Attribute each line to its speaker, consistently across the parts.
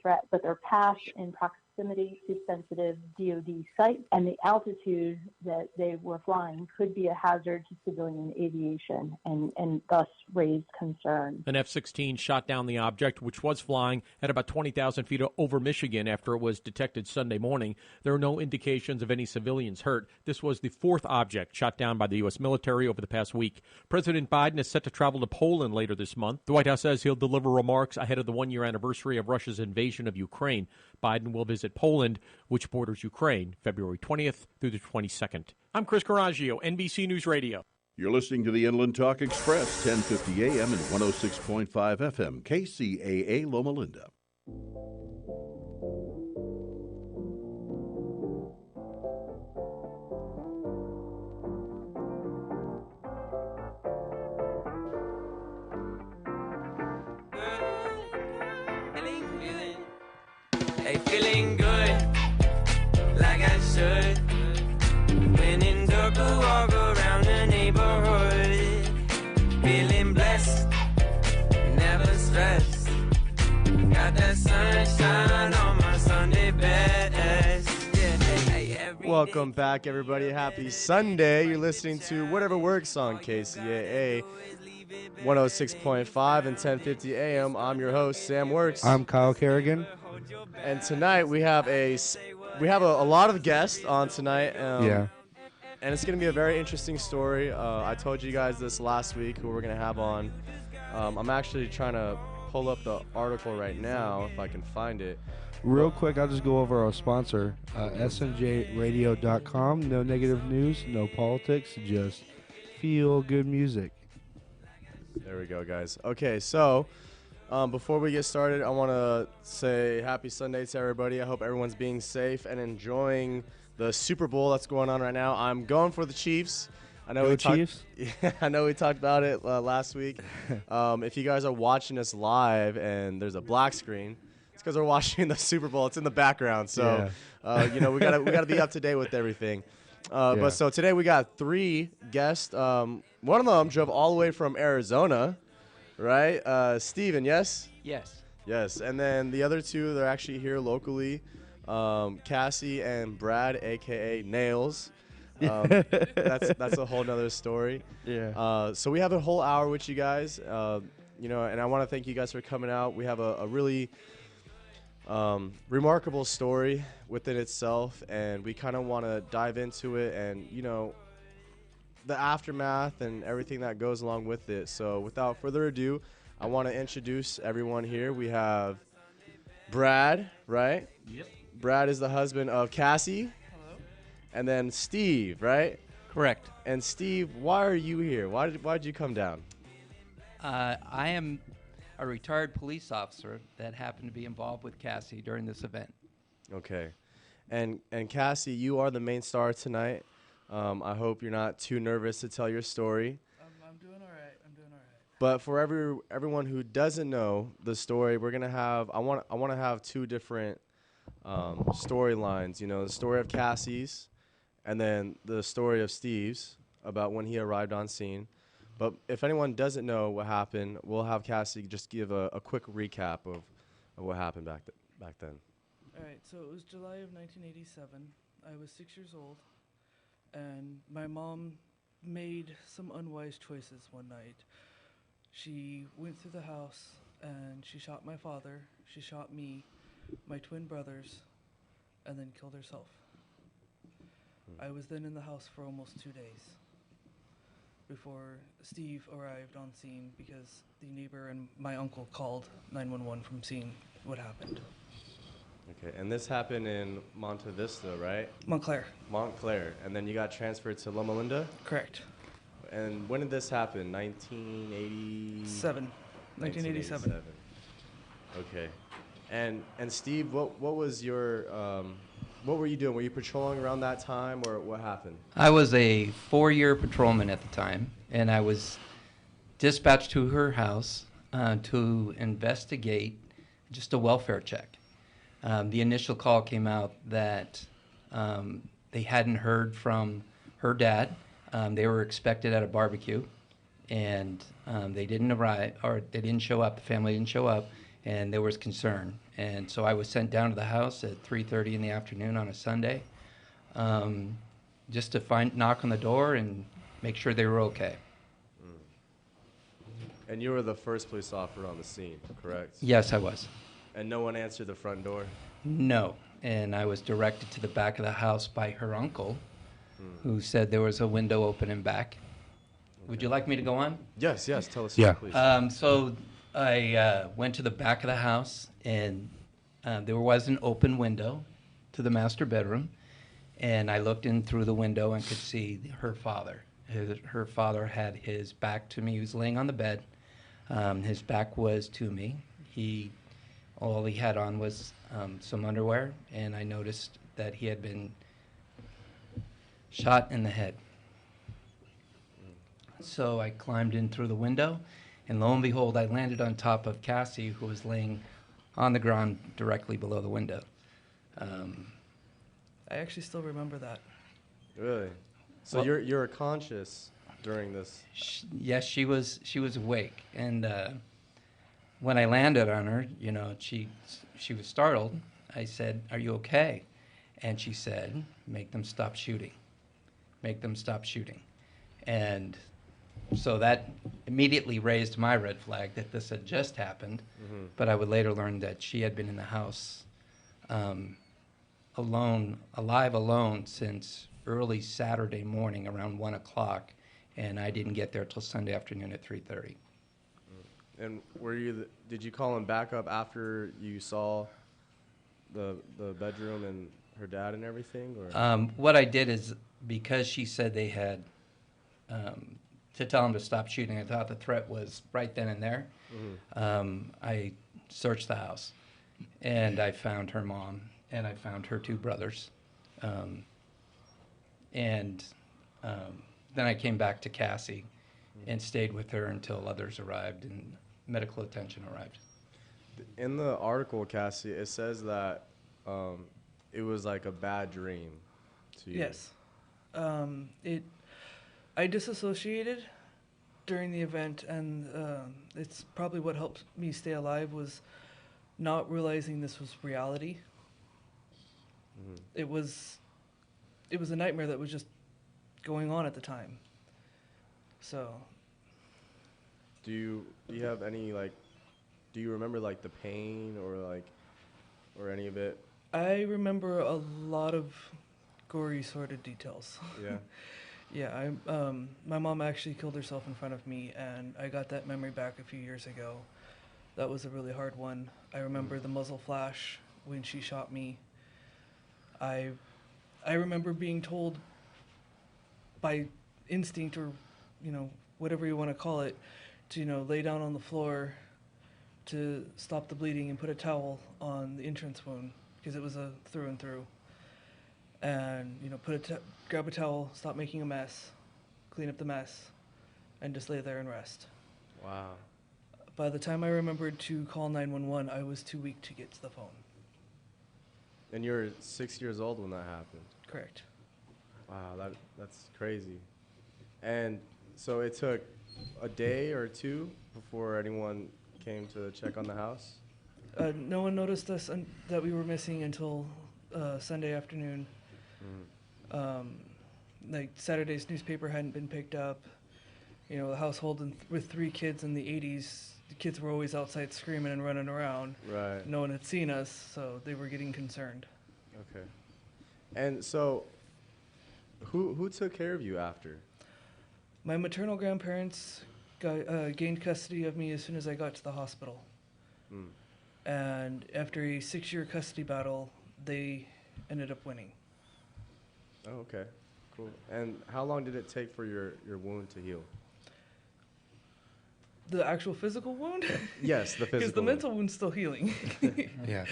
Speaker 1: threat, but their path in proximity to sensitive DoD sites and the altitude that they were flying could be a hazard to civilian aviation and thus raised concern.
Speaker 2: An F-16 shot down the object, which was flying at about 20,000 feet over Michigan after it was detected Sunday morning. There are no indications of any civilians hurt. This was the fourth object shot down by the U.S. military over the past week. President Biden is set to travel to Poland later this month. The White House says he'll deliver remarks ahead of the one-year anniversary of Russia's invasion of Ukraine. Biden will visit Poland, which borders Ukraine, February 20th through the 22nd. I'm Chris Coraggio, NBC News Radio.
Speaker 3: You're listening to the Inland Talk Express, 1050 AM and 106.5 FM, KCAA Loma Linda.
Speaker 4: Hey, feeling good, like I should. When in dark, I walk around the neighborhood. Feeling blessed, never stressed. Got that sunshine on my Sunday best.
Speaker 5: Welcome back, everybody. Happy Sunday. You're listening to Whatever Works on KCAA 106.5 and 1050 AM. I'm your host, Sam Works.
Speaker 6: I'm Kyle Kerrigan.
Speaker 5: And tonight we have a lot of guests on tonight.
Speaker 6: Yeah.
Speaker 5: And it's going to be a very interesting story. I told you guys this last week who we're going to have on. I'm actually trying to pull up the article right now if I can find it.
Speaker 6: Real quick, I'll just go over our sponsor, snjradio.com. No negative news, no politics, just feel good music.
Speaker 5: There we go, guys. Okay, so before we get started, I want to say happy Sunday to everybody. I hope everyone's being safe and enjoying the Super Bowl that's going on right now. I'm going for the Chiefs. I know
Speaker 6: Chiefs.
Speaker 5: I know we talked about it last week. If you guys are watching us live and there's a black screen, it's because we're watching the Super Bowl. It's in the background, so we gotta be up to date with everything. But so today we got three guests. One of them drove all the way from Arizona, right? Steven, yes? Yes. And then the other two, they're actually here locally. Cassie and Brad, a.k.a. Nails. That's a whole nother story.
Speaker 6: Yeah.
Speaker 5: So we have a whole hour with you guys, and I want to thank you guys for coming out. We have a really remarkable story within itself, and we kind of want to dive into it and, the aftermath and everything that goes along with it. So without further ado, I want to introduce everyone here. We have Brad, right?
Speaker 7: Yep.
Speaker 5: Brad is the husband of Cassie.
Speaker 7: Hello.
Speaker 5: And then Steve, right?
Speaker 7: Correct.
Speaker 5: And Steve, why are you here? Why did you come down?
Speaker 7: I am a retired police officer that happened to be involved with Cassie during this event.
Speaker 5: Okay. And Cassie, you are the main star tonight. I hope you're not too nervous to tell your story.
Speaker 8: I'm doing all right.
Speaker 5: But for everyone who doesn't know the story, we're gonna have I want to have two different storylines. The story of Cassie's, and then the story of Steve's about when he arrived on scene. But if anyone doesn't know what happened, we'll have Cassie just give a quick recap of what happened back then.
Speaker 8: All right, so it was July of 1987. I was 6 years old, and my mom made some unwise choices one night. She went through the house, and she shot my father, she shot me, my twin brothers, and then killed herself. I was then in the house for almost 2 days before Steve arrived on scene because the neighbor and my uncle called 911 from seeing what happened.
Speaker 5: Okay, and this happened in Monte Vista, right?
Speaker 8: Montclair.
Speaker 5: And then you got transferred to Loma Linda?
Speaker 8: Correct.
Speaker 5: And when did this happen? 1987.
Speaker 8: 1987.
Speaker 5: Okay. And Steve, what was your what were you doing? Were you patrolling around that time, or what happened?
Speaker 7: I was a 4-year patrolman at the time, and I was dispatched to her house to investigate just a welfare check. The initial call came out that they hadn't heard from her dad. They were expected at a barbecue, and they didn't arrive, or they didn't show up. The family didn't show up, and there was concern. And so I was sent down to the house at 3:30 in the afternoon on a Sunday, just to knock on the door and make sure they were okay.
Speaker 5: And you were the first police officer on the scene, correct?
Speaker 7: Yes, I was.
Speaker 5: And no one answered the front door?
Speaker 7: No. And I was directed to the back of the house by her uncle, who said there was a window open in back. Would you like me to go on?
Speaker 5: Yes, tell us,
Speaker 6: Yeah.
Speaker 5: please.
Speaker 7: So I went to the back of the house, and there was an open window to the master bedroom, and I looked in through the window and could see her father. Her father had his back to me. He was laying on the bed. His back was to me. All he had on was some underwear, and I noticed that he had been shot in the head. So I climbed in through the window, and lo and behold, I landed on top of Cassie, who was laying on the ground directly below the window.
Speaker 8: I actually still remember that.
Speaker 5: Really? So
Speaker 7: Well-
Speaker 5: you were conscious during this?
Speaker 7: Yes, she was awake, and when I landed on her, she was startled. I said, "Are you okay?" And she said, "Make them stop shooting. Make them stop shooting." And so that immediately raised my red flag that this had just happened.
Speaker 5: Mm-hmm.
Speaker 7: But I would later learn that she had been in the house alive alone since early Saturday morning around 1 o'clock, and I didn't get there till Sunday afternoon at 3:30.
Speaker 5: And did you call him back up after you saw the bedroom and her dad and everything? Or?
Speaker 7: What I did is, because she said they had to tell him to stop shooting, I thought the threat was right then and there.
Speaker 5: Mm-hmm.
Speaker 7: I searched the house, and I found her mom, and I found her two brothers. And then I came back to Cassie and stayed with her until others arrived and medical attention arrived.
Speaker 5: In the article, Cassie, it says that it was like a bad dream to you.
Speaker 8: Yes. I disassociated during the event, and it's probably what helped me stay alive was not realizing this was reality.
Speaker 5: Mm-hmm.
Speaker 8: It was a nightmare that was just going on at the time. So.
Speaker 5: Do you have any do you remember the pain or any of it?
Speaker 8: I remember a lot of gory, sordid details.
Speaker 5: Yeah.
Speaker 8: Yeah, my mom actually killed herself in front of me, and I got that memory back a few years ago. That was a really hard one. I remember the muzzle flash when she shot me. I remember being told by instinct, or whatever you want to call it, to lay down on the floor to stop the bleeding and put a towel on the entrance wound because it was a through and through. And grab a towel, stop making a mess, clean up the mess, and just lay there and rest.
Speaker 5: Wow.
Speaker 8: By the time I remembered to call 911, I was too weak to get to the phone.
Speaker 5: And you were 6 years old when that happened.
Speaker 8: Correct.
Speaker 5: Wow, that's crazy. And so it took a day or two before anyone came to check on the house?
Speaker 8: No one noticed us that we were missing until Sunday afternoon. Saturday's newspaper hadn't been picked up. A household with 3 kids in the 80s, the kids were always outside screaming and running around.
Speaker 5: Right.
Speaker 8: No one had seen us, so they were getting concerned.
Speaker 5: Okay. And so, who took care of you after?
Speaker 8: My maternal grandparents gained custody of me as soon as I got to the hospital. And after a 6-year custody battle, they ended up winning.
Speaker 5: Oh, okay. Cool. And how long did it take for your wound to heal?
Speaker 8: The actual physical wound?
Speaker 5: Yes, the physical
Speaker 8: Because the mental wound's still healing.
Speaker 7: Yeah.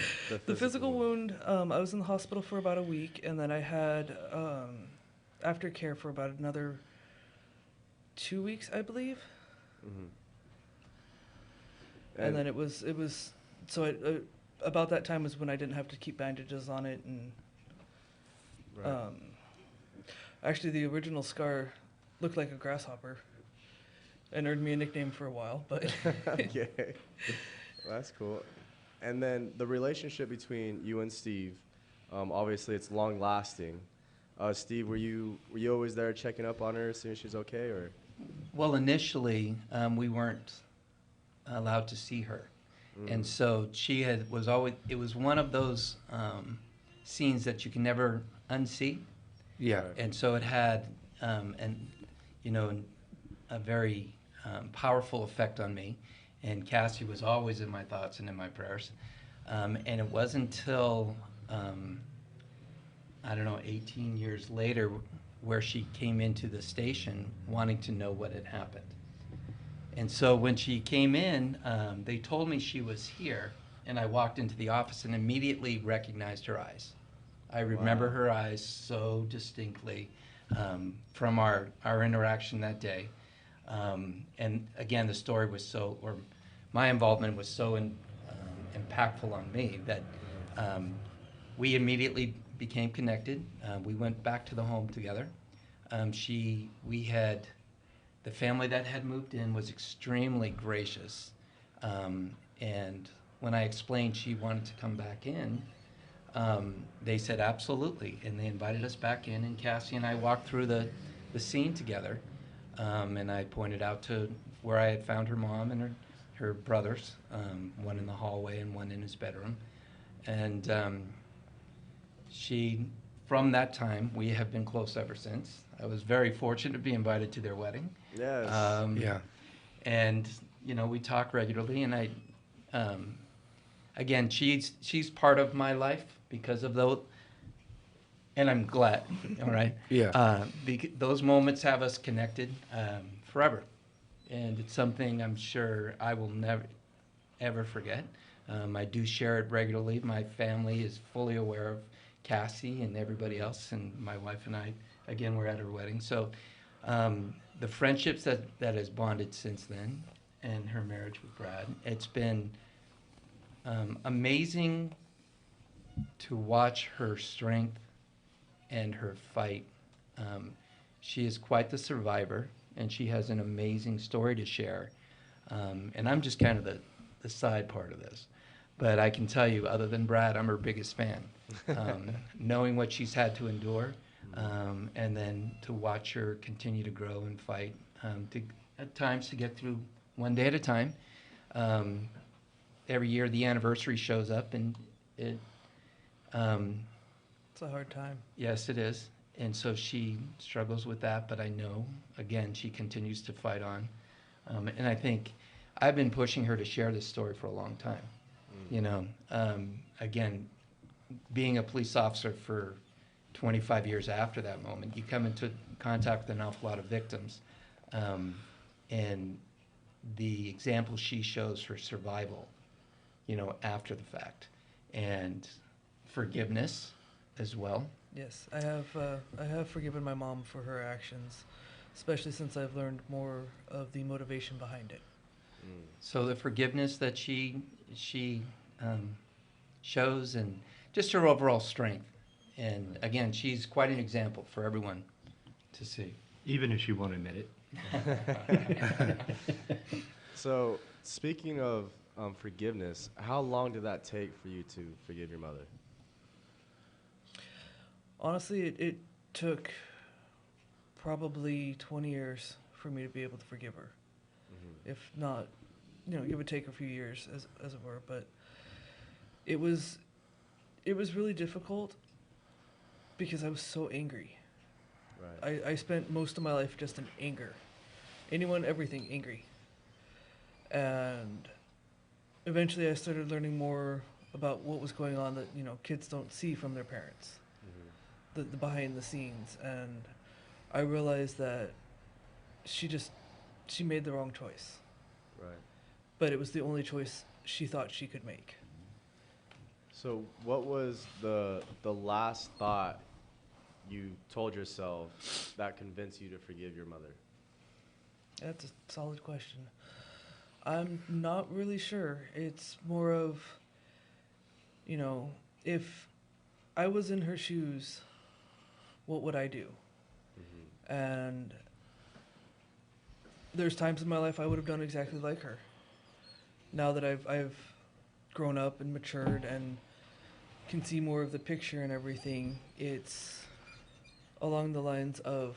Speaker 8: The physical wound, I was in the hospital for about a week, and then I had aftercare for about another 2 weeks, I believe.
Speaker 5: Mm-hmm.
Speaker 8: And then it was so about that time was when I didn't have to keep bandages on it, and
Speaker 5: right.
Speaker 8: Actually the original scar looked like a grasshopper and earned me a nickname for a while, but
Speaker 5: Okay. Well, that's cool. And then the relationship between you and Steve, obviously it's long lasting. Steve, were you always there checking up on her, seeing she's okay, or?
Speaker 7: Well, initially, we weren't allowed to see her. And so it was one of those scenes that you can never unsee.
Speaker 9: Yeah.
Speaker 7: And so it had, a very powerful effect on me. And Cassie was always in my thoughts and in my prayers. And it wasn't until, 18 years later where she came into the station wanting to know what had happened. And so when she came in, they told me she was here, and I walked into the office and immediately recognized her eyes. I remember her eyes so distinctly from our interaction that day. And again, the story was my involvement was so impactful on me that we immediately became connected. We went back to the home together. The family that had moved in was extremely gracious. And when I explained she wanted to come back in, they said absolutely. And they invited us back in, and Cassie and I walked through the scene together. And I pointed out to where I had found her mom and her brothers, one in the hallway and one in his bedroom. And from that time, we have been close ever since. I was very fortunate to be invited to their wedding.
Speaker 5: Yes.
Speaker 9: Yeah.
Speaker 7: And, we talk regularly, and again, she's part of my life because of those, and I'm glad, all right?
Speaker 9: Yeah.
Speaker 7: Those moments have us connected forever. And it's something I'm sure I will never, ever forget. I do share it regularly. My family is fully aware of Cassie and everybody else, and my wife and I, again, we're at her wedding. So the friendships that has bonded since then, and her marriage with Brad, it's been amazing to watch her strength and her fight. She is quite the survivor, and she has an amazing story to share. And I'm just kind of the side part of this. But I can tell you, other than Brad, I'm her biggest fan. Knowing what she's had to endure, and then to watch her continue to grow and fight, at times to get through one day at a time. Every year the anniversary shows up, and it's
Speaker 8: a hard time.
Speaker 7: Yes, it is. And so she struggles with that, but I know, again, she continues to fight on. And I think I've been pushing her to share this story for a long time. Again, being a police officer for 25 years after that moment, you come into contact with an awful lot of victims. And the example she shows for survival, after the fact, and forgiveness as well.
Speaker 8: Yes, I have forgiven my mom for her actions, especially since I've learned more of the motivation behind it.
Speaker 7: So the forgiveness that she shows, and just her overall strength. And again, she's quite an example for everyone to see.
Speaker 9: Even if she won't admit it.
Speaker 5: So, speaking of forgiveness, how long did that take for you to forgive your mother?
Speaker 8: Honestly, it took probably 20 years for me to be able to forgive her. If not, give or take a few years, as it were. But it was really difficult because I was so angry. Right. I spent most of my life just in anger. Anyone, everything, angry. And eventually I started learning more about what was going on that, kids don't see from their parents. The behind the scenes. And I realized that she made the wrong choice.
Speaker 5: Right.
Speaker 8: But it was the only choice she thought she could make.
Speaker 5: So what was the last thought you told yourself that convinced you to forgive your mother?
Speaker 8: That's a solid question. I'm not really sure. It's more of, if I was in her shoes, what would I do? And there's times in my life I would have done exactly like her. Now that I've grown up and matured and can see more of the picture and everything, it's along the lines of,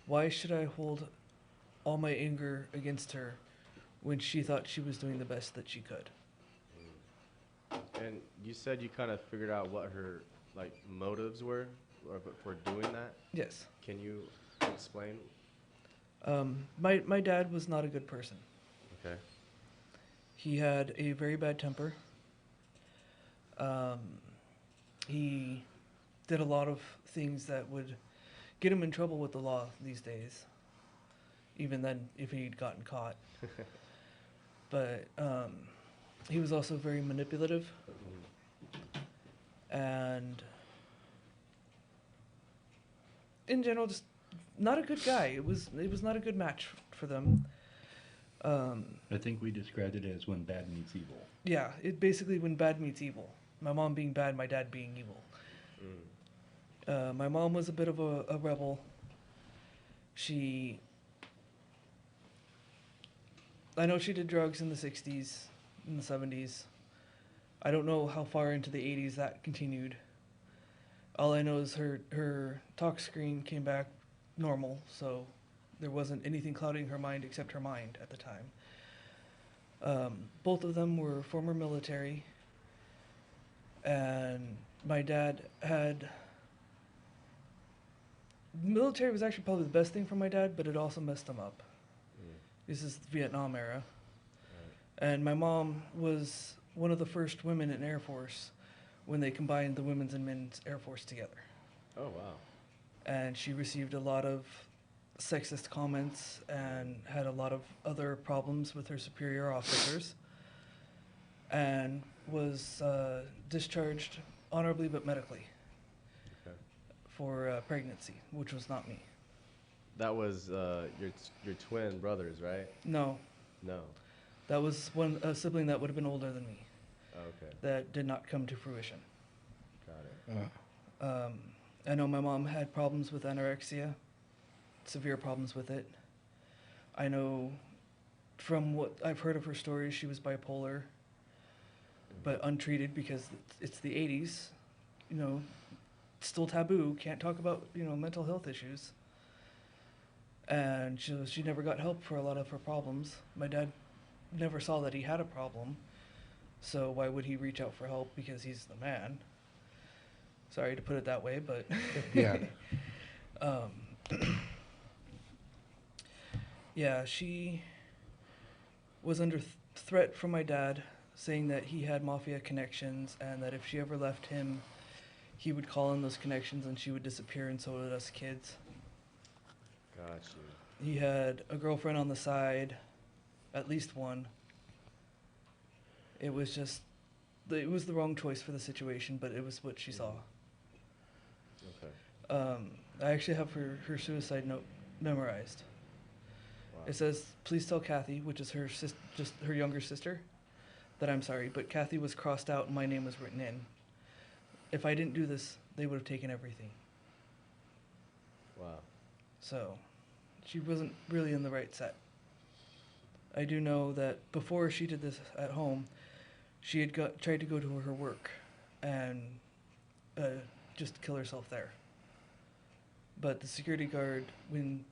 Speaker 8: why should I hold all my anger against her when she thought she was doing the best that she could?
Speaker 5: And you said you kind of figured out what her motives were for doing that?
Speaker 8: Yes.
Speaker 5: Can you explain?
Speaker 8: My dad was not a good person.
Speaker 5: Okay.
Speaker 8: He had a very bad temper. He did a lot of things that would get him in trouble with the law these days. Even then, if he'd gotten caught. But he was also very manipulative. And in general, just not a good guy. It was not a good match for them.
Speaker 10: I think we described it as when bad meets evil.
Speaker 8: Yeah, it basically when bad meets evil. My mom being bad, my dad being evil. My mom was a bit of a rebel. I know she did drugs in the 60s, in the 70s. I don't know how far into the 80s that continued. All I know is her talk screen came back normal, so there wasn't anything clouding her mind except her mind at the time. Both of them were former military, and my dad had... Military was actually probably the best thing for my dad, but it also messed him up. This is the Vietnam era. And my mom was one of the first women in Air Force when they combined the Women's and Men's Air Force together.
Speaker 5: Oh, wow.
Speaker 8: And she received a lot of sexist comments and had a lot of other problems with her superior officers, and was discharged honorably but medically for pregnancy, which was not me.
Speaker 5: That was your twin brothers, right?
Speaker 8: No.
Speaker 5: No.
Speaker 8: That was a sibling that would have been older than me.
Speaker 5: Okay.
Speaker 8: That did not come to fruition.
Speaker 5: Got it.
Speaker 8: I know my mom had problems with anorexia, severe problems with it. I know from what I've heard of her stories, she was bipolar, but untreated because it's the 80s. You know, still taboo, can't talk about, mental health issues. And she never got help for a lot of her problems. My dad never saw that he had a problem, so why would he reach out for help? Because he's the man. Sorry to put it that way, but
Speaker 6: yeah.
Speaker 8: Yeah, she was under threat from my dad, saying that he had mafia connections and that if she ever left him, he would call in those connections and she would disappear, and so would us kids.
Speaker 5: Got you.
Speaker 8: He had a girlfriend on the side, at least one. It was the wrong choice for the situation, but it was what she saw.
Speaker 5: Okay.
Speaker 8: I actually have her suicide note memorized.
Speaker 5: Wow.
Speaker 8: It says, "Please tell Kathy," which is just her younger sister, "that I'm sorry, but Kathy was crossed out and my name was written in. If I didn't do this, they would have taken everything."
Speaker 5: Wow.
Speaker 8: So, she wasn't really in the right set. I do know that before she did this at home, she had tried to go to her work and just kill herself there. But the security guard, when,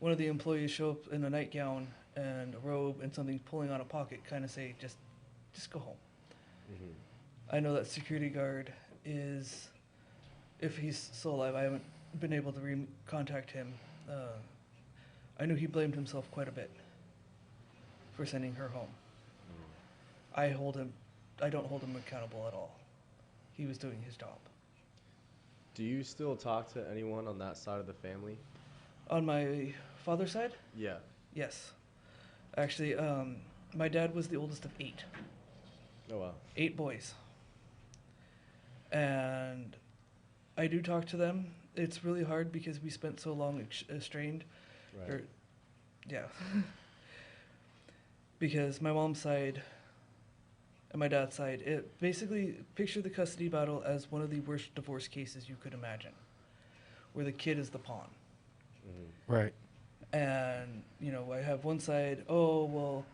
Speaker 8: one of the employees show up in a nightgown and a robe and something pulling on a pocket, kind of say, just go home. Mm-hmm. I know that security guard is, if he's still alive, I haven't been able to contact him. I knew he blamed himself quite a bit for sending her home. I don't hold him accountable at all. He was doing his job.
Speaker 5: Do you still talk to anyone on that side of the family?
Speaker 8: On my father's side?
Speaker 5: Yeah.
Speaker 8: Yes. Actually, my dad was the oldest of 8.
Speaker 5: Oh, wow.
Speaker 8: 8 boys. And I do talk to them. It's really hard because we spent so long estranged.
Speaker 5: Right.
Speaker 8: Yeah. Because my mom's side and my dad's side, it basically, picture the custody battle as one of the worst divorce cases you could imagine, where the kid is the pawn.
Speaker 6: Mm-hmm. Right.
Speaker 8: And, I have one side, oh, well,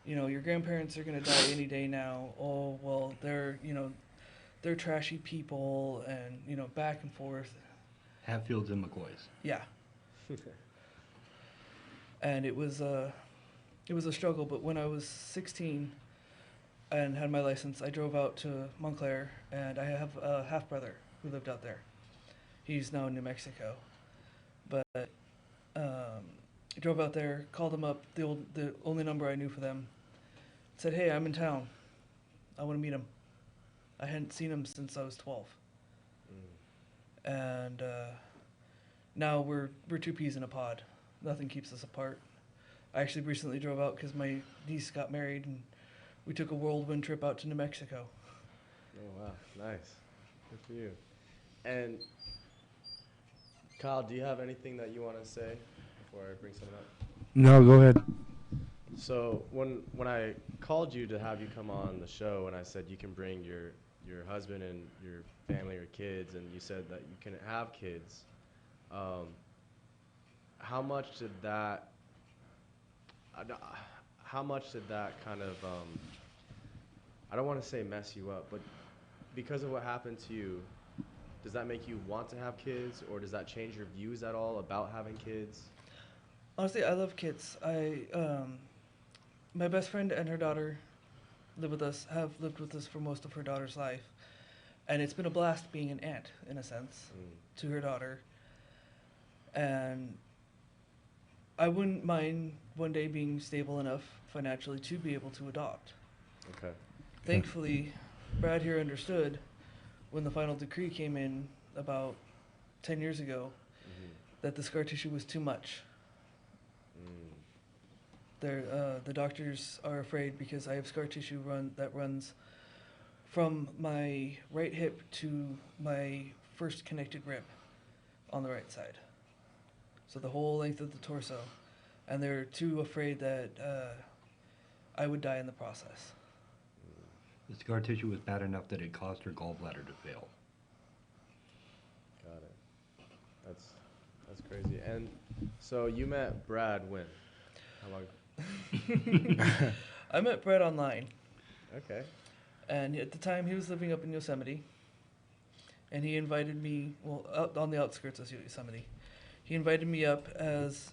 Speaker 8: your grandparents are going to die any day now. Oh, well, they're trashy people, and, back and forth.
Speaker 10: Hatfields and McCoys.
Speaker 8: Yeah. And it was a struggle, but when I was 16 and had my license, I drove out to Montclair, and I have a half-brother who lived out there. He's now in New Mexico. But I drove out there, called him up, the only number I knew for them, said, "Hey, I'm in town. I want to meet him." I hadn't seen him since I was 12. And now we're two peas in a pod. Nothing keeps us apart. I actually recently drove out because my niece got married, and we took a whirlwind trip out to New Mexico.
Speaker 5: Oh, wow. Nice. Good for you. And Kyle, do you have anything that you want to say before I bring something up?
Speaker 6: No, go ahead.
Speaker 5: So when I called you to have you come on the show, and I said you can bring your husband and your family or kids, and you said that you can have kids, how much did that kind of, I don't want to say mess you up, but because of what happened to you, does that make you want to have kids, or does that change your views at all about having kids?
Speaker 8: Honestly, I love kids. My best friend and her daughter have lived with us for most of her daughter's life. And it's been a blast being an aunt, in a sense, to her daughter. And I wouldn't mind one day being stable enough financially to be able to adopt.
Speaker 5: Okay.
Speaker 8: Thankfully, Brad here understood when the final decree came in about 10 years ago that the scar tissue was too much. The doctors are afraid because I have scar tissue that runs from my right hip to my first connected rib on the right side. So the whole length of the torso. And they're too afraid that I would die in the process.
Speaker 10: The scar tissue was bad enough that it caused her gallbladder to fail.
Speaker 5: Got it. That's crazy. And so you met Brad when? How long?
Speaker 8: I met Brad online.
Speaker 5: Okay.
Speaker 8: And at the time, he was living up in Yosemite. And he invited me, out on the outskirts of Yosemite. He invited me up as,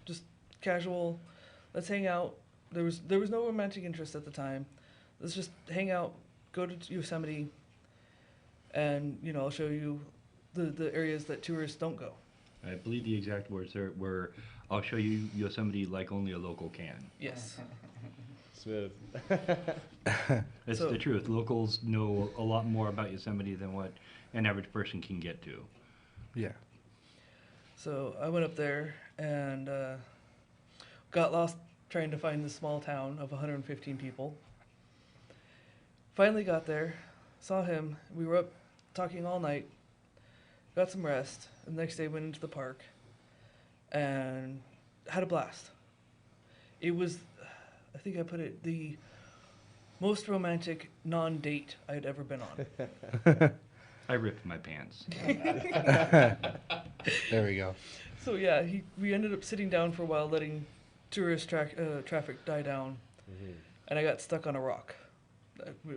Speaker 8: just casual, let's hang out. There was no romantic interest at the time. Let's just hang out, go to Yosemite, and, I'll show you the areas that tourists don't go.
Speaker 10: I believe the exact words there were, "I'll show you Yosemite like only a local can."
Speaker 8: Yes.
Speaker 5: Smooth.
Speaker 10: That's the truth. Locals know a lot more about Yosemite than what an average person can get to.
Speaker 6: Yeah.
Speaker 8: So I went up there and got lost trying to find this small town of 115 people. Finally got there, saw him. We were up talking all night, got some rest, and the next day went into the park and had a blast. It was, I think I put it, the most romantic non-date I had ever been on.
Speaker 10: I ripped my pants.
Speaker 6: There we go.
Speaker 8: So yeah, we ended up sitting down for a while, letting tourist traffic die down, and I got stuck on a rock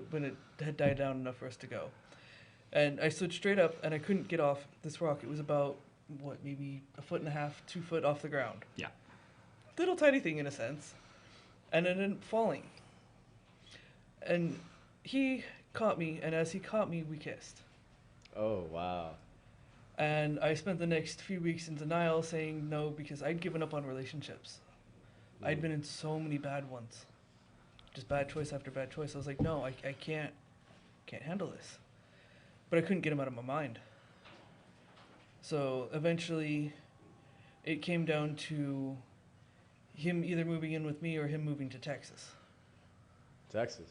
Speaker 8: when it had died down enough for us to go. And I stood straight up, and I couldn't get off this rock. It was about, maybe 1.5 feet, 2 feet off the ground.
Speaker 10: Yeah.
Speaker 8: Little tiny thing in a sense. And it ended up falling. And he caught me, and as he caught me, we kissed.
Speaker 5: Oh, wow.
Speaker 8: And I spent the next few weeks in denial, saying no, because I'd given up on relationships. I'd been in so many bad ones. Just bad choice after bad choice. I was like, no, I can't handle this. But I couldn't get him out of my mind. So eventually, it came down to him either moving in with me or him moving to Texas.
Speaker 5: Texas?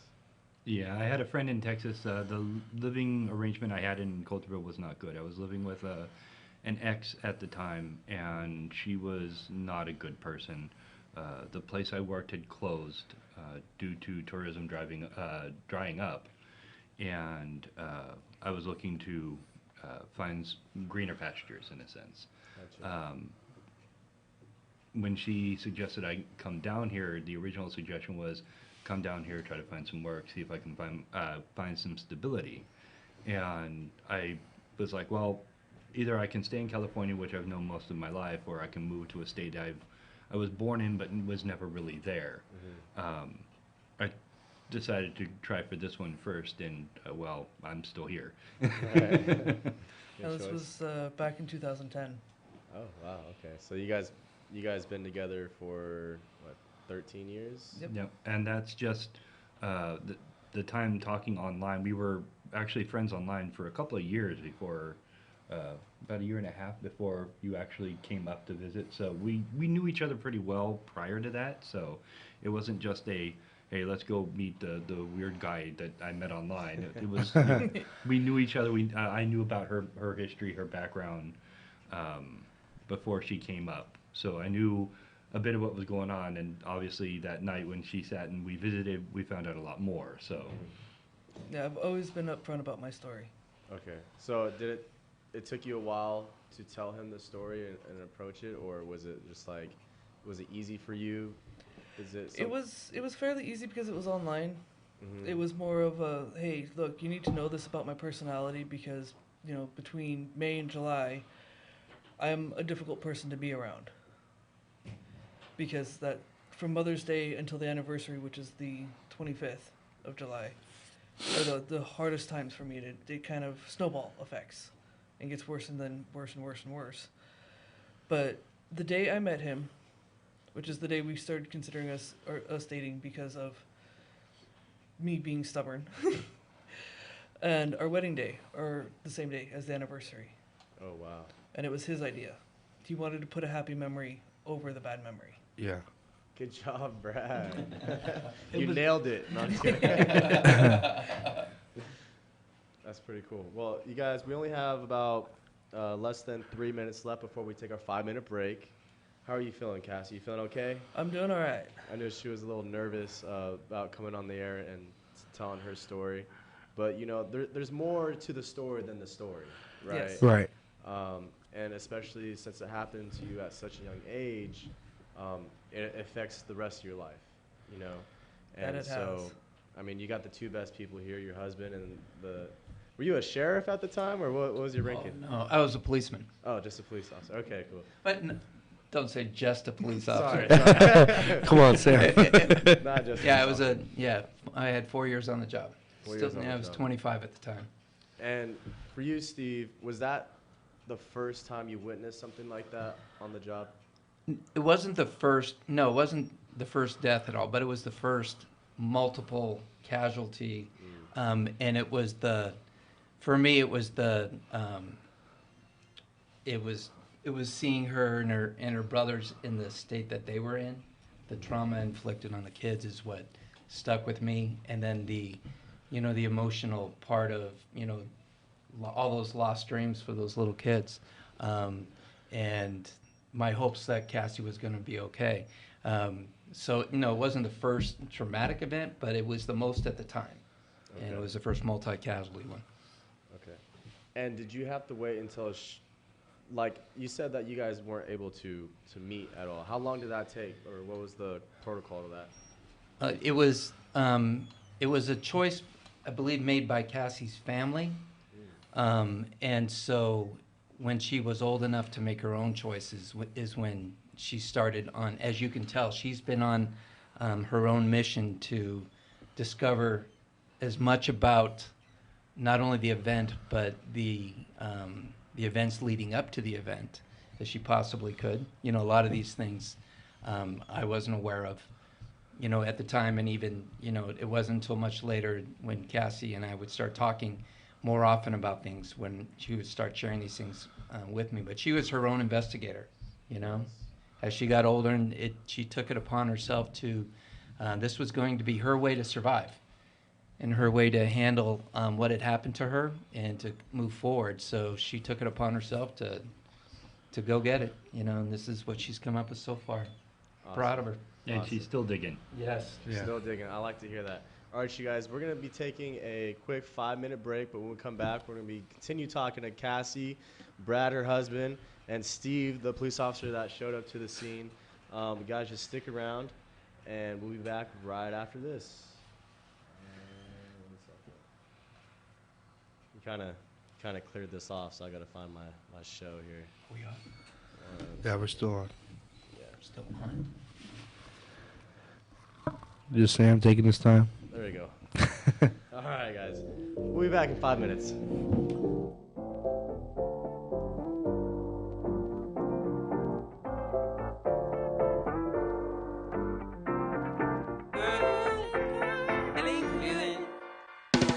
Speaker 10: Yeah, I had a friend in Texas. The living arrangement I had in Coulterville was not good. I was living with an ex at the time, and she was not a good person. The place I worked had closed due to tourism drying up, and I was looking to find greener pastures, in a sense.
Speaker 5: Gotcha.
Speaker 10: when she suggested I come down here, the original suggestion was come down here, try to find some work, see if I can find some stability. And I was like, well, either I can stay in California, which I've known most of my life, or I can move to a state I was born in but was never really there. I decided to try for this one first, and well, I'm still here.
Speaker 8: This was back in 2010.
Speaker 5: Oh wow, okay. So you guys been together for what, 13 years?
Speaker 10: Yep. And that's just the time talking online. We were actually friends online for a couple of years before, about a year and a half before you actually came up to visit. So we knew each other pretty well prior to that. So it wasn't just a, hey, let's go meet the weird guy that I met online. It was, we knew each other. I knew about her history, her background, before she came up. So I knew a bit of what was going on, and obviously that night when she sat and we visited, we found out a lot more. So
Speaker 8: Yeah, I've always been upfront about my story.
Speaker 5: Okay. So it took you a while to tell him the story and approach it, or was it just like, was it easy for you?
Speaker 8: It was fairly easy because it was online. It was more of a, hey, look, you need to know this about my personality because, you know, between May and July, I'm a difficult person to be around. Because that, from Mother's Day until the anniversary, which is the 25th of July, are the hardest times for me. It kind of snowball effects and gets worse and then worse and worse and worse. But the day I met him, which is the day we started considering us dating because of me being stubborn, and our wedding day are the same day as the anniversary.
Speaker 5: Oh wow!
Speaker 8: And it was his idea. He wanted to put a happy memory over the bad memory.
Speaker 5: Yeah. Good job, Brad. You nailed it. No, I'm kidding. That's pretty cool. Well, you guys, we only have about less than 3 minutes left before we take our 5-minute break. How are you feeling, Cassie? You feeling okay?
Speaker 8: I'm doing all right.
Speaker 5: I know she was a little nervous about coming on the air and telling her story. But, you know, there's more to the story than the story, right?
Speaker 8: Yes.
Speaker 6: Right.
Speaker 5: And especially since it happened to you at such a young age, it affects the rest of your life, you know? And
Speaker 8: it
Speaker 5: so,
Speaker 8: has.
Speaker 5: I mean, you got the two best people here, your husband and were you a sheriff at the time, or what was your ranking?
Speaker 7: No, I was a policeman.
Speaker 5: Oh, just a police officer. Okay, cool.
Speaker 7: But don't say just a police officer.
Speaker 5: Sorry.
Speaker 6: Come on, Sam.
Speaker 5: Not just
Speaker 7: Yeah,
Speaker 5: police
Speaker 7: I had 4 years on the job.
Speaker 5: 4 years on the
Speaker 7: I was
Speaker 5: job.
Speaker 7: 25 at the time.
Speaker 5: And for you, Steve, was that the first time you witnessed something like that on the job?
Speaker 7: It wasn't the first. No, it wasn't the first death at all. But it was the first multiple casualty, and it was for me, it was it was seeing her and her brothers in the state that they were in. The trauma inflicted on the kids is what stuck with me, and then the emotional part of all those lost dreams for those little kids, and my hopes that Cassie was going to be okay. So it wasn't the first traumatic event, but it was the most at the time, and it was the first multi-casualty one.
Speaker 5: Okay. And did you have to wait until, like you said that you guys weren't able to meet at all? How long did that take, or what was the protocol to that?
Speaker 7: It was a choice, I believe, made by Cassie's family, and so when she was old enough to make her own choices is when she started on, as you can tell, she's been on her own mission to discover as much about not only the event, but the events leading up to the event as she possibly could. A lot of these things I wasn't aware of, at the time, and even, it wasn't until much later when Cassie and I would start talking more often about things, when she would start sharing these things with me. But she was her own investigator, As she got older, and she took it upon herself to, this was going to be her way to survive and her way to handle what had happened to her and to move forward. So she took it upon herself to go get it, and this is what she's come up with so far.
Speaker 5: Awesome.
Speaker 7: Proud of her.
Speaker 10: And she's still digging.
Speaker 7: Yes.
Speaker 5: Still digging. I like to hear that. All right, you guys, we're going to be taking a quick 5-minute break, but when we come back, we're going to continue talking to Cassie, Brad, her husband, and Steve, the police officer that showed up to the scene. Guys, just stick around, and we'll be back right after this. We kind of cleared this off, so I got to find my show here.
Speaker 7: We are.
Speaker 6: Yeah, we're still on.
Speaker 5: Yeah,
Speaker 7: Still on.
Speaker 6: Just Sam taking his time.
Speaker 5: there we go. All right, guys. We'll be back in 5 minutes.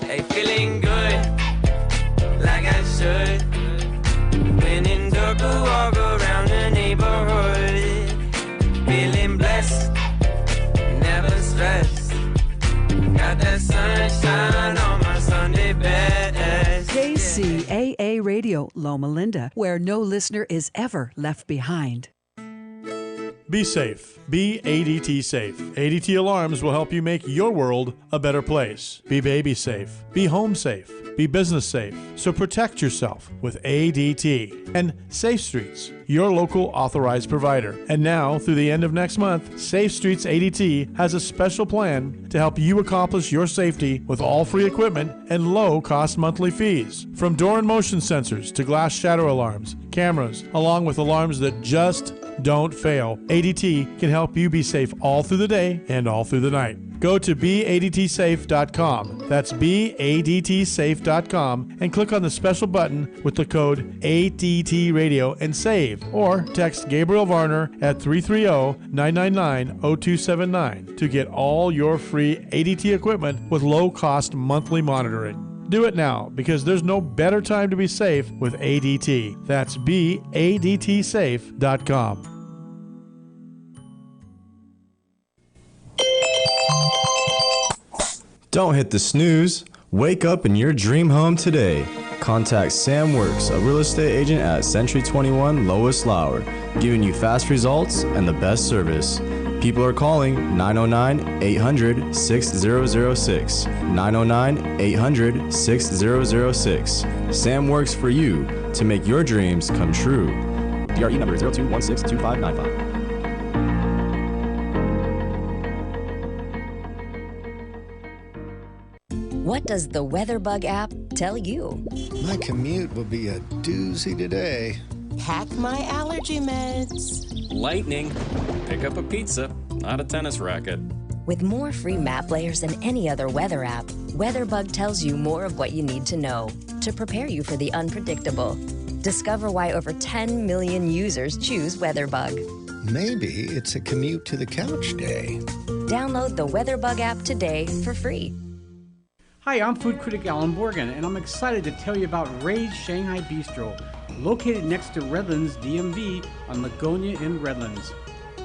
Speaker 4: Hey, feeling good, like I should. When in dark, I walk around the neighborhood. Feeling blessed, never stressed. Got that sunshine on my Sunday best.
Speaker 11: KCAA Radio, Loma Linda, where no listener is ever left behind.
Speaker 12: Be safe. Be ADT safe. ADT alarms will help you make your world a better place. Be baby safe. Be home safe. Be business safe. So protect yourself with ADT. And Safe Streets, your local authorized provider. And now, through the end of next month, Safe Streets ADT has a special plan to help you accomplish your safety with all free equipment and low-cost monthly fees. From door and motion sensors to glass shatter alarms, cameras, along with alarms that just don't fail. ADT can help you be safe all through the day and all through the night. Go to beadtsafe.com. That's beadtsafe.com and click on the special button with the code ADT Radio and save. Or text Gabriel Varner at 330-999-0279 to get all your free ADT equipment with low-cost monthly monitoring. Do it now, because there's no better time to be safe with ADT. That's beadtsafe.com.
Speaker 13: Don't hit the snooze. Wake up in your dream home today. Contact Sam Works, a real estate agent at Century 21 Lois Lauer, giving you fast results and the best service. People are calling 909-800-6006. 909-800-6006. Sam works for you to make your dreams come true. DRE number 02162595.
Speaker 14: What does the WeatherBug app tell you?
Speaker 15: My commute will be a doozy today.
Speaker 16: Pack my allergy meds.
Speaker 17: Lightning. Pick up a pizza, not a tennis racket.
Speaker 14: With more free map layers than any other weather app, WeatherBug tells you more of what you need to know to prepare you for the unpredictable. Discover why over 10 million users choose WeatherBug.
Speaker 15: Maybe it's a commute to the couch day.
Speaker 14: Download the WeatherBug app today for free.
Speaker 18: Hi, I'm food critic Alan Borgen, and I'm excited to tell you about Ray's Shanghai Bistro, located next to Redlands DMV on Lagonia in Redlands.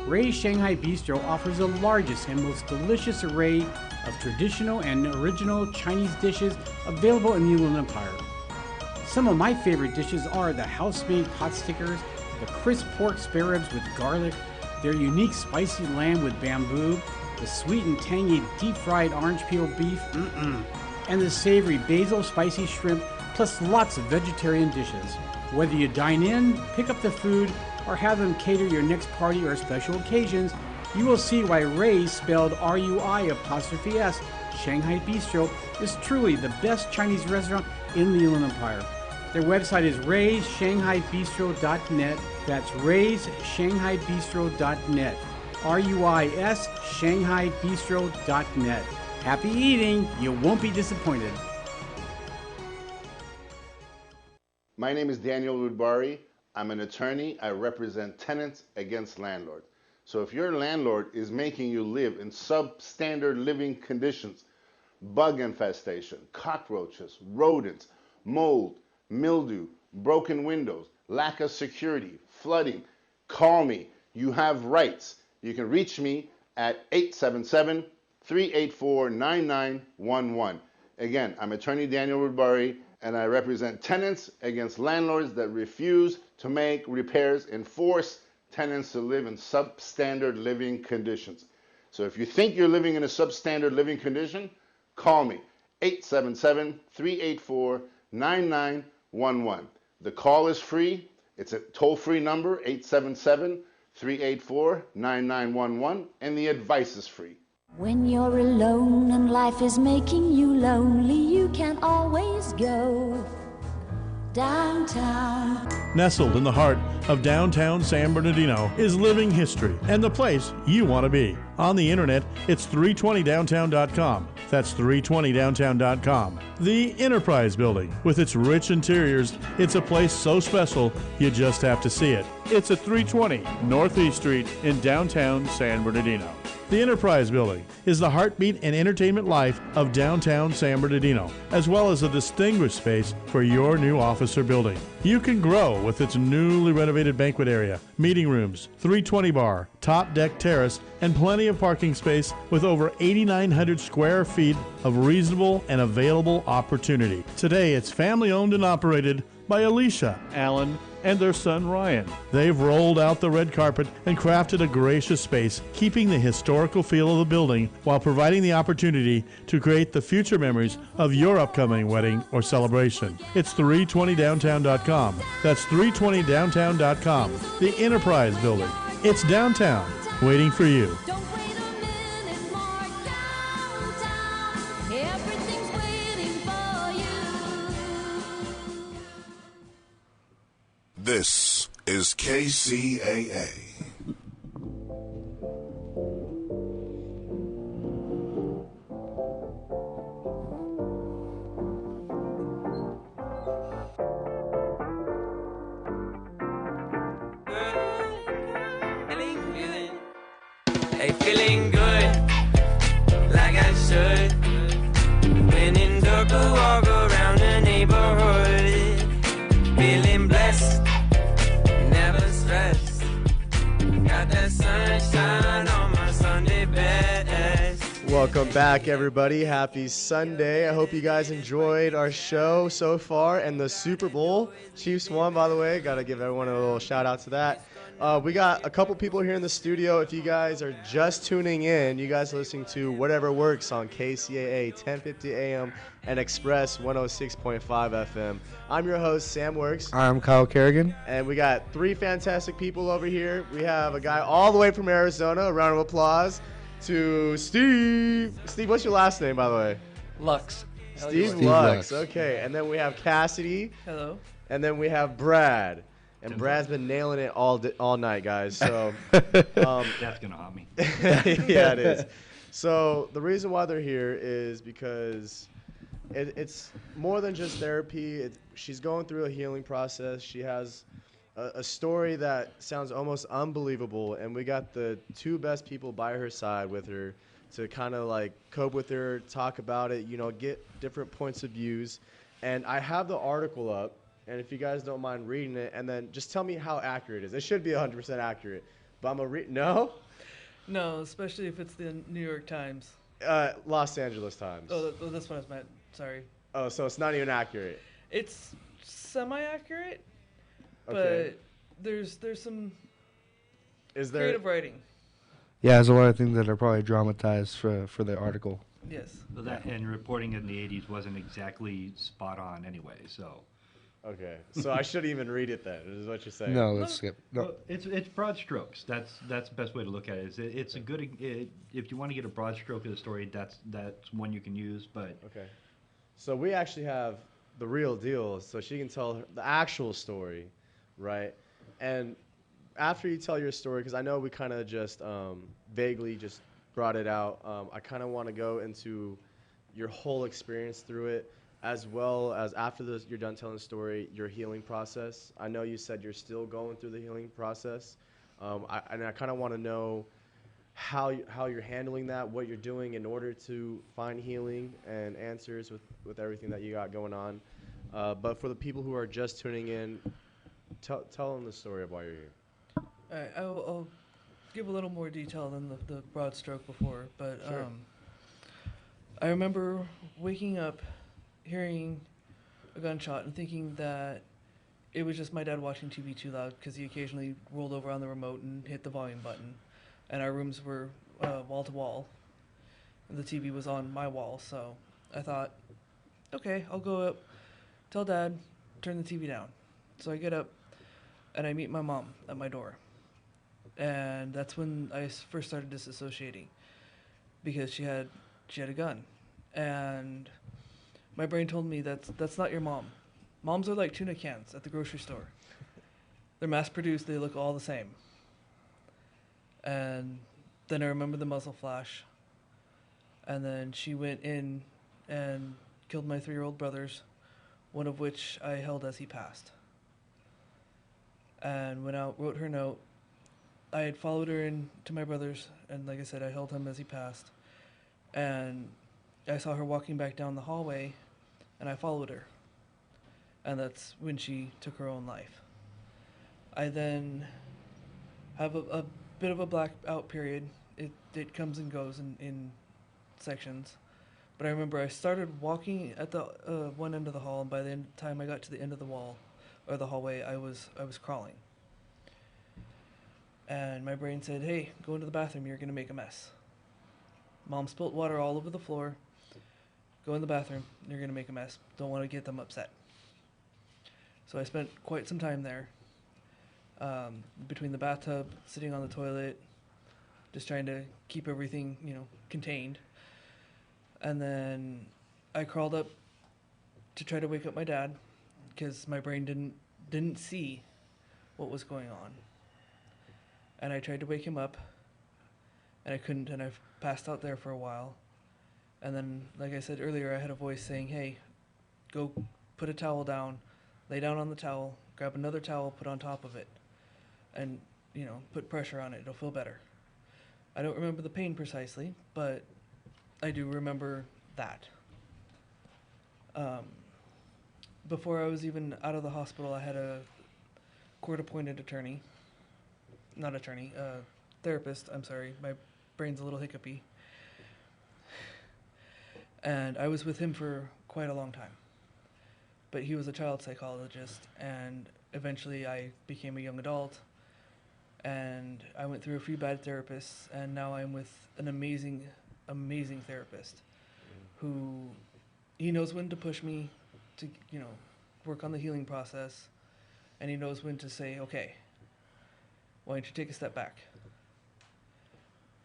Speaker 18: Ray's Shanghai Bistro offers the largest and most delicious array of traditional and original Chinese dishes available in the Inland Empire. Some of my favorite dishes are the house-made pot stickers, the crisp pork spare ribs with garlic, their unique spicy lamb with bamboo, the sweet and tangy deep-fried orange peel beef, and the savory basil spicy shrimp, plus lots of vegetarian dishes. Whether you dine in, pick up the food, or have them cater your next party or special occasions, you will see why Ray's, spelled R-U-I'-S, Shanghai Bistro, is truly the best Chinese restaurant in the Inland Empire. Their website is raysshanghaibistro.net. That's raysshanghaibistro.net. RUIS shanghaibistro.net. Happy eating. You won't be disappointed.
Speaker 19: My name is Daniel Rudbari. I'm an attorney. I represent tenants against landlords. So if your landlord is making you live in substandard living conditions, bug infestation, cockroaches, rodents, mold, mildew, broken windows, lack of security, flooding, call me. You have rights. You can reach me at 877-384-9911. Again, I'm attorney Daniel Rudbari, and I represent tenants against landlords that refuse to make repairs and force tenants to live in substandard living conditions. So if you think you're living in a substandard living condition, call me, 877-384-9911. The call is free. It's a toll-free number, 877-384-9911. 384-9911, and the advice is free.
Speaker 20: When you're alone and life is making you lonely, you can always go downtown.
Speaker 12: Nestled in the heart of downtown San Bernardino is Living History and the place you want to be. On the internet, it's 320downtown.com. That's 320downtown.com. The Enterprise Building, with its rich interiors, it's a place so special you just have to see it. It's at 320 Northeast Street in downtown San Bernardino. The Enterprise Building is the heartbeat and entertainment life of downtown San Bernardino, as well as a distinguished space for your new office or building. You can grow with its newly renovated banquet area, meeting rooms, 320 bar, top deck terrace, and plenty of parking space with over 8,900 square feet of reasonable and available opportunity. Today, it's family owned and operated by Alicia, Alan, and their son Ryan. They've rolled out the red carpet and crafted a gracious space, keeping the historical feel of the building while providing the opportunity to create the future memories of your upcoming wedding or celebration. It's 320downtown.com. That's 320downtown.com. The Enterprise Building. It's downtown, waiting for you.
Speaker 21: This is KCAA.
Speaker 4: Hey, feeling good, like I should. When in dark, walk around the neighborhood. Feeling blessed, never stressed. Got that sunshine on my Sunday best.
Speaker 5: Welcome back, everybody. Happy Sunday. I hope you guys enjoyed our show so far and the Super Bowl. Chiefs won, by the way. Got to give everyone a little shout out to that. We got a couple people here in the studio. If you guys are just tuning in, you guys are listening to Whatever Works on KCAA 1050 AM and Express 106.5 FM. I'm your host, Sam Works.
Speaker 6: I'm Kyle Kerrigan.
Speaker 5: And we got three fantastic people over here. We have a guy all the way from Arizona. A round of applause to Steve. Steve, what's your last name, by the way?
Speaker 22: Lux.
Speaker 5: Steve Lux. Okay. And then we have Cassidy.
Speaker 22: Hello.
Speaker 5: And then we have Brad. And Brad's been nailing it all night, guys. So
Speaker 10: That's gonna haunt me.
Speaker 5: Yeah, it is. So the reason why they're here is because it's more than just therapy. She's going through a healing process. She has a story that sounds almost unbelievable, and we got the two best people by her side with her to kind of like cope with her, talk about it, get different points of views. And I have the article up. And if you guys don't mind reading it, and then just tell me how accurate it is. It should be 100% accurate. But I'm going to read. No?
Speaker 8: No, especially if it's the New York Times.
Speaker 5: Los Angeles Times.
Speaker 8: Oh, that's what I meant. Sorry.
Speaker 5: Oh, so it's not even accurate.
Speaker 8: It's semi-accurate,
Speaker 5: Okay.
Speaker 8: but there's some
Speaker 5: Is there
Speaker 8: creative writing.
Speaker 6: Yeah, there's a lot of things that are probably dramatized for the article.
Speaker 8: Yes.
Speaker 10: So that and reporting in the 80s wasn't exactly spot on anyway. So.
Speaker 5: Okay, so I shouldn't even read it then, is what you're saying.
Speaker 6: No, let's skip. No.
Speaker 10: Well, it's broad strokes. That's the best way to look at it. It's a good if you want to get a broad stroke of the story, that's one you can use. But
Speaker 5: okay, so we actually have the real deal, so she can tell the actual story, right? And after you tell your story, because I know we kind of just vaguely just brought it out, I kind of want to go into your whole experience through it, as well as after you're done telling the story, your healing process. I know you said you're still going through the healing process, and I kind of want to know how you're handling that, what you're doing in order to find healing and answers with everything that you got going on. But for the people who are just tuning in, tell them the story of why you're here.
Speaker 8: All right, I'll give a little more detail than the broad stroke before, but
Speaker 5: Sure.
Speaker 8: I remember waking up, hearing a gunshot and thinking that it was just my dad watching TV too loud because he occasionally rolled over on the remote and hit the volume button. And our rooms were wall to wall. And the TV was on my wall, so I thought, okay, I'll go up, tell Dad, turn the TV down. So I get up and I meet my mom at my door. And that's when I first started disassociating, because she had a gun, and my brain told me that's not your mom. Moms are like tuna cans at the grocery store. They're mass produced. They look all the same. And then I remember the muzzle flash. And then she went in and killed my 3-year-old brothers, one of which I held as he passed. And went out, wrote her a note. I had followed her in to my brother's, and like I said, I held him as he passed. And I saw her walking back down the hallway, and I followed her. And that's when she took her own life. I then have a bit of a blackout period. It comes and goes in sections. But I remember I started walking at the one end of the hall, and by the time I got to the end of the wall, or the hallway, I was crawling. And my brain said, hey, go into the bathroom, you're going to make a mess. Mom spilt water all over the floor. Go in the bathroom, you're going to make a mess. Don't want to get them upset. So I spent quite some time there, between the bathtub, sitting on the toilet, just trying to keep everything, contained. And then I crawled up to try to wake up my dad, because my brain didn't see what was going on. And I tried to wake him up, and I couldn't, and I passed out there for a while. And then, like I said earlier, I had a voice saying, hey, go put a towel down, lay down on the towel, grab another towel, put on top of it, and, put pressure on it. It'll feel better. I don't remember the pain precisely, but I do remember that. Before I was even out of the hospital, I had a court-appointed therapist, I'm sorry, my brain's a little hiccupy. And I was with him for quite a long time. But he was a child psychologist, and eventually I became a young adult, and I went through a few bad therapists, and now I'm with an amazing, amazing therapist who, he knows when to push me to, work on the healing process, and he knows when to say, okay, why don't you take a step back?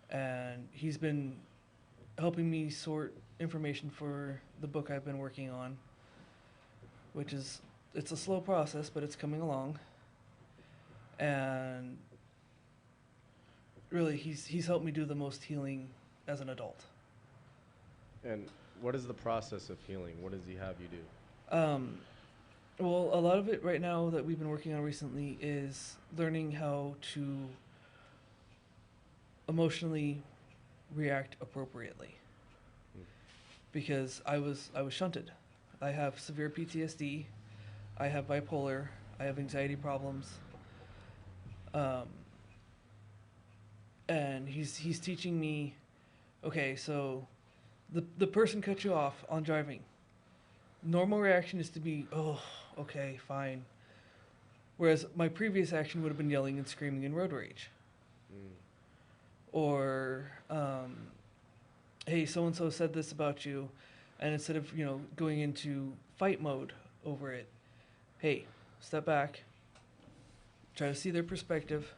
Speaker 8: And he's been helping me sort information for the book I've been working on, which is, it's a slow process, but it's coming along. And really, he's helped me do the most healing as an adult.
Speaker 5: And what is the process of healing? What does he have you do?
Speaker 8: Well, a lot of it right now that we've been working on recently is learning how to emotionally react appropriately. Because I was shunted. I have severe PTSD. I have bipolar. I have anxiety problems. And he's teaching me, okay, so the person cut you off on driving. Normal reaction is to be, oh, okay, fine. Whereas my previous action would have been yelling and screaming in road rage. Or, hey, so-and-so said this about you, and instead of, going into fight mode over it, hey, step back, try to see their perspective,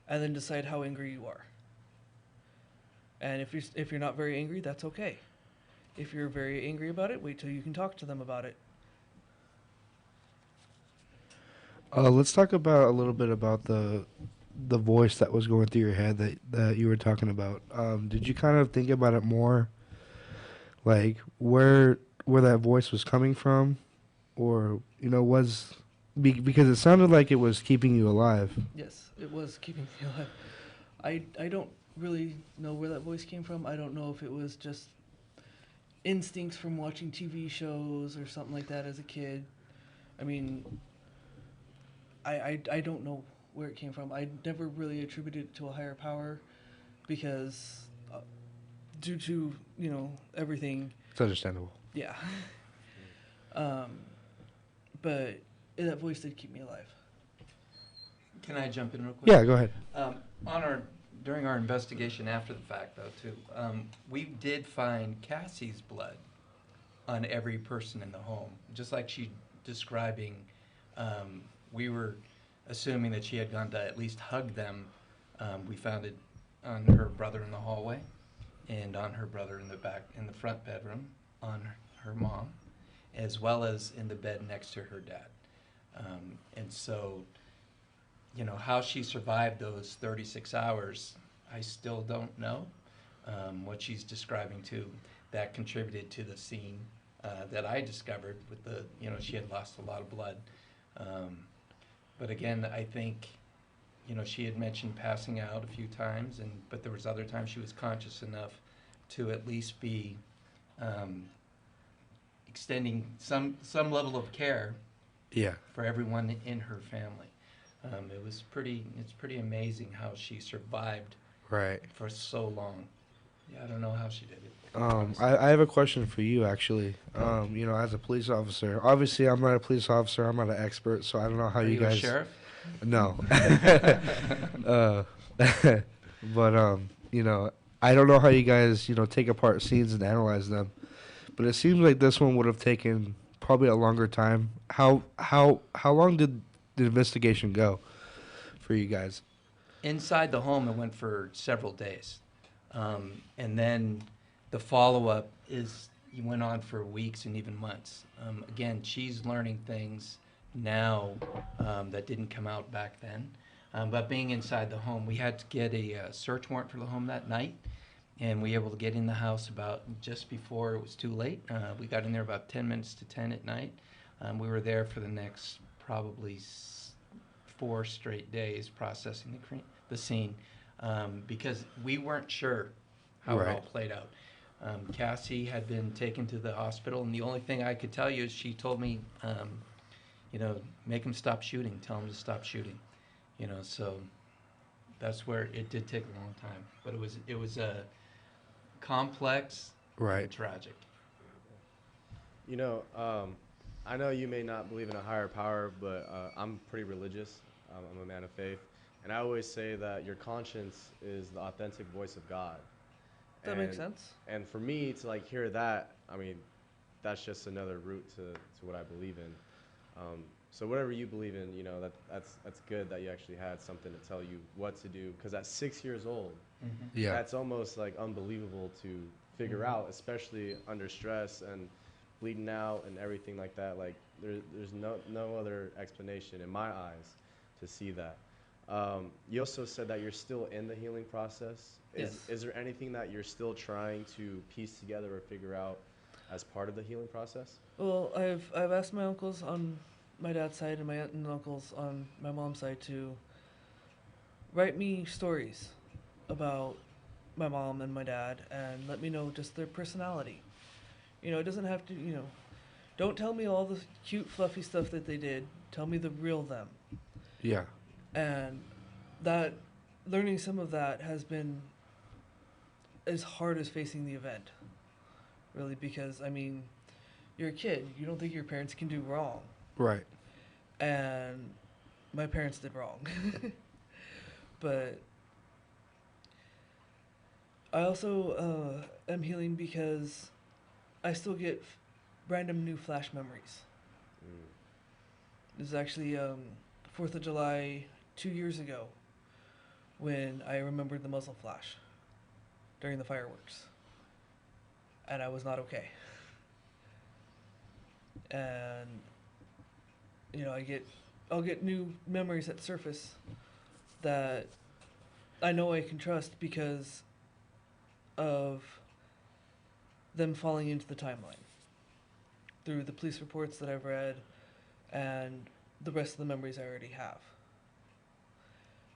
Speaker 8: and then decide how angry you are. And if you're not very angry, that's okay. If you're very angry about it, wait till you can talk to them about it.
Speaker 6: Let's talk about a little bit about the voice that was going through your head that you were talking about. Did you kind of think about it more, like where that voice was coming from, or because it sounded like it was keeping you alive?
Speaker 8: Yes, it was keeping me alive. I don't really know where that voice came from. I don't know if it was just instincts from watching TV shows or something like that as a kid. I mean, I don't know where it came from. I never really attributed it to a higher power because due to, everything.
Speaker 6: It's understandable.
Speaker 8: Yeah. But that voice did keep me alive.
Speaker 7: Can I jump in real quick?
Speaker 6: Yeah, go ahead.
Speaker 7: During our investigation after the fact, though, too, we did find Cassie's blood on every person in the home. Just like she describing, we were assuming that she had gone to at least hug them. We found it on her brother in the hallway, and on her brother in the front bedroom, on her mom, as well as in the bed next to her dad. And so, how she survived those 36 hours, I still don't know. What she's describing too, that contributed to the scene that I discovered with she had lost a lot of blood. But again, I think, she had mentioned passing out a few times, but there was other times she was conscious enough to at least be extending some level of care for everyone in her family. It's pretty amazing how she survived for so long. Yeah, I don't know how she did it.
Speaker 6: I have a question for you, actually. As a police officer, obviously I'm not a police officer. I'm not an expert, so I don't know how
Speaker 7: Are
Speaker 6: you
Speaker 7: you
Speaker 6: guys.
Speaker 7: A sheriff?
Speaker 6: No. But I don't know how you guys take apart scenes and analyze them. But it seems like this one would have taken probably a longer time. How long did the investigation go for you guys?
Speaker 7: Inside the home, it went for several days. And then the follow-up went on for weeks and even months. Again, she's learning things now that didn't come out back then. But being inside the home, we had to get a search warrant for the home that night, and we were able to get in the house about just before it was too late. We got in there about 10 minutes to 10 at night. We were there for the next probably 4 straight days processing the scene because we weren't sure how it all played out. Cassie had been taken to the hospital, and the only thing I could tell you is she told me, make him stop shooting, tell him to stop shooting. So that's where it did take a long time, but it was a complex, and tragic.
Speaker 5: I know you may not believe in a higher power, but I'm pretty religious. I'm a man of faith, and I always say that your conscience is the authentic voice of God.
Speaker 8: That makes sense.
Speaker 5: And for me to hear that, I mean, that's just another route to what I believe in. So whatever you believe in, that's good that you actually had something to tell you what to do. Because at 6 years old, that's almost unbelievable to figure out, especially under stress and bleeding out and everything like that. There's no other explanation in my eyes to see that. You also said that you're still in the healing process. Is there anything that you're still trying to piece together or figure out as part of the healing process?
Speaker 8: Well, I've asked my uncles on my dad's side and my aunt and uncles on my mom's side to write me stories about my mom and my dad and let me know just their personality. It doesn't have to, don't tell me all the cute, fluffy stuff that they did. Tell me the real them.
Speaker 6: Yeah.
Speaker 8: And that, learning some of that has been as hard as facing the event, really, because, you're a kid. You don't think your parents can do wrong.
Speaker 6: Right.
Speaker 8: And my parents did wrong. But I also am healing because I still get random new flash memories. This is actually 4th of July 2 years ago when I remembered the muzzle flash during the fireworks. And I was not okay. And I'll get new memories that surface that I know I can trust because of them falling into the timeline through the police reports that I've read and the rest of the memories I already have.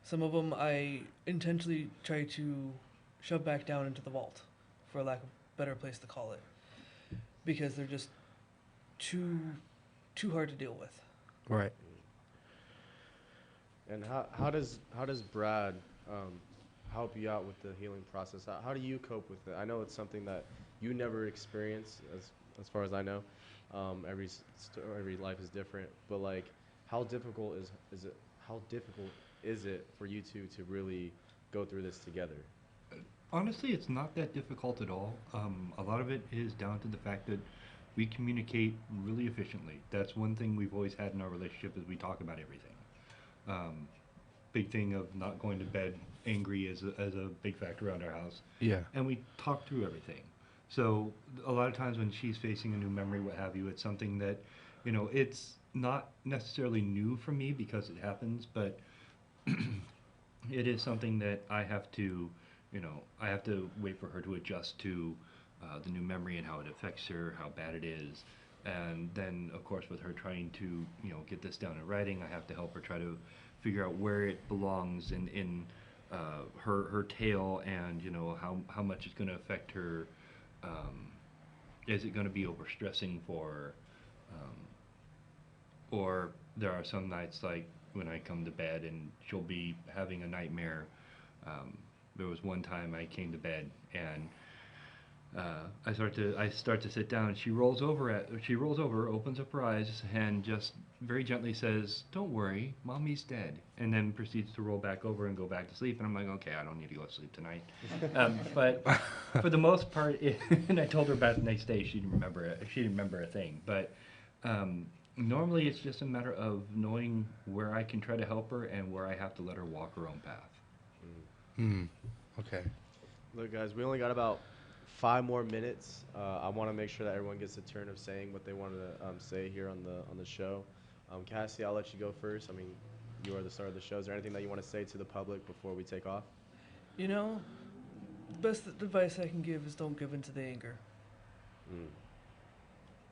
Speaker 8: Some of them I intentionally try to shove back down into the vault, for lack of a better place to call it, because they're just too hard to deal with.
Speaker 6: Right.
Speaker 5: And how does Brad help you out with the healing process? How do you cope with it? I know it's something that you never experienced, as far as I know. Every life is different, but how difficult is it? How difficult is it for you two to really go through this together?
Speaker 10: Honestly, it's not that difficult at all. A lot of it is down to the fact that we communicate really efficiently. That's one thing we've always had in our relationship is we talk about everything. Big thing of not going to bed angry is a big factor around our house.
Speaker 6: Yeah.
Speaker 10: And we talk through everything. So a lot of times when she's facing a new memory, what have you, it's something that, it's not necessarily new for me because it happens, but it is something that I have to, I have to wait for her to adjust to the new memory and how it affects her, how bad it is. And then, of course, with her trying to, get this down in writing, I have to help her try to figure out where it belongs in her tale, and how much it's going to affect her. Is it going to be overstressing for her? Or there are some nights, like when I come to bed and she'll be having a nightmare. There was one time I came to bed and I start to sit down. She rolls over, opens up her eyes, and just very gently says, "Don't worry, Mommy's dead," and then proceeds to roll back over and go back to sleep. And I'm like, okay, I don't need to go to sleep tonight. But for the most part, and I told her about it the next day. She didn't remember it. She didn't remember a thing. But normally, it's just a matter of knowing where I can try to help her and where I have to let her walk her own path.
Speaker 6: Okay.
Speaker 5: Look, guys, we only got about 5 more minutes. I want to make sure that everyone gets a turn of saying what they wanted to say here on the show. Cassie, I'll let you go first. I mean, you are the star of the show. Is there anything that you want to say to the public before we take off?
Speaker 8: The best advice I can give is don't give in to the anger.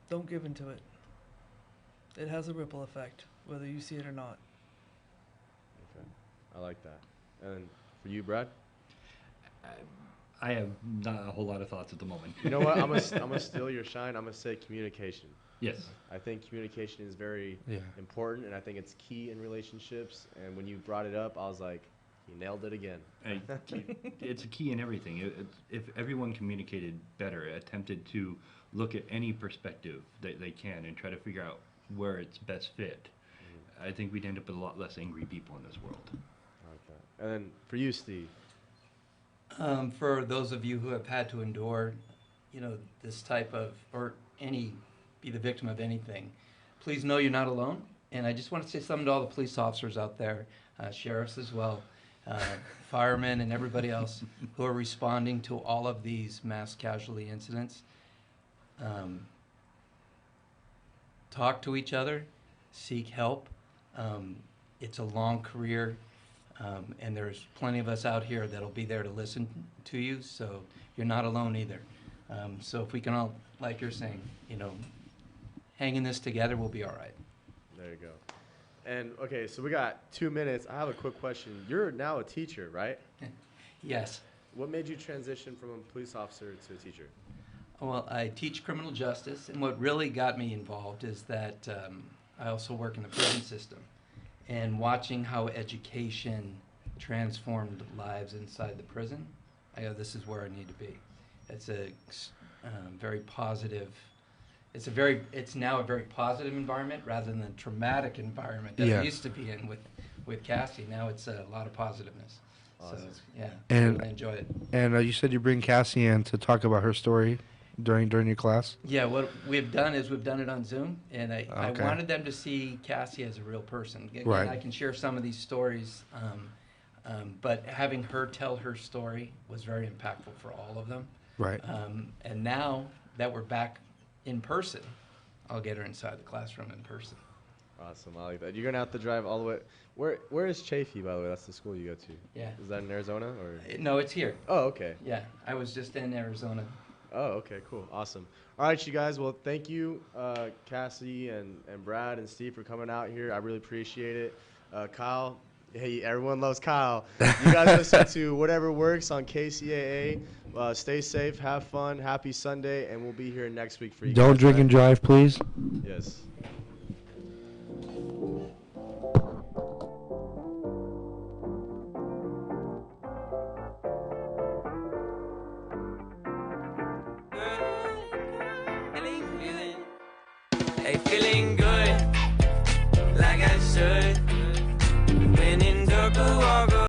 Speaker 8: Don't give in to it. It has a ripple effect, whether you see it or not.
Speaker 5: Okay, I like that. And for you, Brad?
Speaker 10: I have not a whole lot of thoughts at the moment.
Speaker 5: You know what? I'm gonna steal your shine. I'm gonna say communication.
Speaker 10: Yes.
Speaker 5: I think communication is very important, and I think it's key in relationships. And when you brought it up, I was like, you nailed it again.
Speaker 10: It's a key in everything. If everyone communicated better, attempted to look at any perspective that they can and try to figure out where it's best fit, I think we'd end up with a lot less angry people in this world.
Speaker 5: Okay. And then for you, Steve.
Speaker 7: For those of you who have had to endure, this type of, or be the victim of anything, please know you're not alone. And I just want to say something to all the police officers out there, sheriffs as well, firemen and everybody else who are responding to all of these mass casualty incidents. Talk to each other, seek help. It's a long career. And there's plenty of us out here that'll be there to listen to you, so you're not alone either. So if we can all, like you're saying, hanging this together, we'll be all right.
Speaker 5: There you go. And okay, so we got 2 minutes. I have a quick question. You're now a teacher, right?
Speaker 7: Yes.
Speaker 5: What made you transition from a police officer to a teacher?
Speaker 7: Well, I teach criminal justice, and what really got me involved is that I also work in the prison system. And watching how education transformed lives inside the prison, I go, this is where I need to be. It's a very positive. It's now a very positive environment rather than the traumatic environment that I used to be in with Cassie. Now it's a lot of positiveness. Awesome. So I really enjoy it.
Speaker 6: And you said you bring Cassie in to talk about her story during your class?
Speaker 7: Yeah, what we've done is we've done it on Zoom, and I wanted them to see Cassie as a real person. Again,
Speaker 6: right.
Speaker 7: I can share some of these stories, but having her tell her story was very impactful for all of them.
Speaker 6: Right.
Speaker 7: And now that we're back in person, I'll get her inside the classroom in person.
Speaker 5: Awesome, I like that. You're gonna have to drive all the way. Where is Chafee, by the way? That's the school you go to.
Speaker 7: Yeah.
Speaker 5: Is that in Arizona or?
Speaker 7: No, it's here.
Speaker 5: Oh, okay.
Speaker 7: Yeah, I was just in Arizona.
Speaker 5: Oh, okay, cool, awesome. All right, you guys. Well, thank you, Cassie and Brad and Steve for coming out here. I really appreciate it. Kyle, hey, everyone loves Kyle. You guys listen to Whatever Works on KCAA. Stay safe, have fun, happy Sunday, and we'll be here next week for you.
Speaker 6: Don't drink and drive, please.
Speaker 5: Yes.
Speaker 4: Hey, feeling good.